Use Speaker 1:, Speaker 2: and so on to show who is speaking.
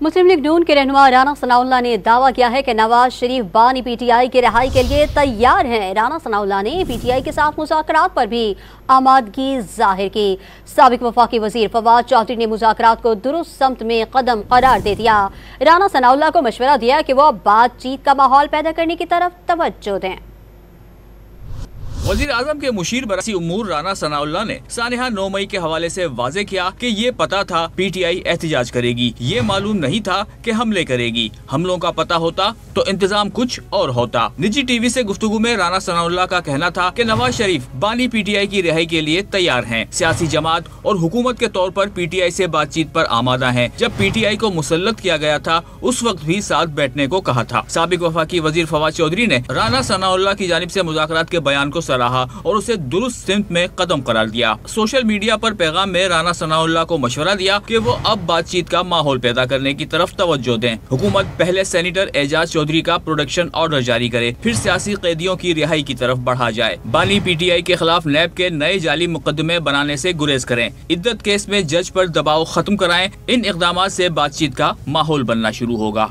Speaker 1: मुस्लिम league नून के रहनुमा राना सनाउल्लाह ने दावा किया है कि नवाज शरीफ बानी पीटीआई की रिहाई के लिए तैयार हैं। राना सनाउल्लाह ने पीटीआई के साथ मुज़ाकरात पर भी आमादगी जाहिर की। साबिक वफाकी वजीर फवाद चौधरी ने मुज़ाकरात को दुरुस्त समत में कदम करार दे दिया। राना सनाउल्लाह को मशवरा दिया कि वह बातचीत का माहौल पैदा करने की तरफ तवज्जो दें।
Speaker 2: वजीर आजम के मुशीर बरसी उमूर राना सनाउल्लाह ने सानिहा 9 मई के हवाले से वाजे किया कि ये पता था पीटीआई एहतजाज करेगी, ये मालूम नहीं था कि हमले करेगी। हमलों का पता होता तो इंतजाम कुछ और होता। निजी टीवी से गुफ्तगू में राना सनाउल्लाह का कहना था कि नवाज शरीफ बानी पीटीआई की रिहाई के लिए तैयार हैं। सियासी जमात और हुकूमत के तौर पर पीटीआई से बातचीत पर आमादा हैं। जब पीटीआई को मुसल्लत किया गया था उस वक्त भी साथ बैठने को कहा था। साबिक वफाकी वजीर फवाद चौधरी ने राना सनाउल्लाह की जानिब से मुज़ाकरात के बयान को सराहा और उसे दुरुस्त सिमत में कदम करार दिया। सोशल मीडिया पर पैगाम में राना सनाउल्लाह को मशवरा दिया कि वो अब बातचीत का माहौल पैदा करने की तरफ तवज्जो दें। हुकूमत पहले सेनेटर एजाज चौधरी का प्रोडक्शन ऑर्डर जारी करे, फिर सियासी कैदियों की रिहाई की तरफ बढ़ा जाए। बानी पीटीआई के खिलाफ नैब के नए जाली मुकदमे बनाने से गुरेज करें। इद्दत केस में जज पर दबाव खत्म कराएं। इन इकदामात से बातचीत का माहौल बनना शुरू होगा।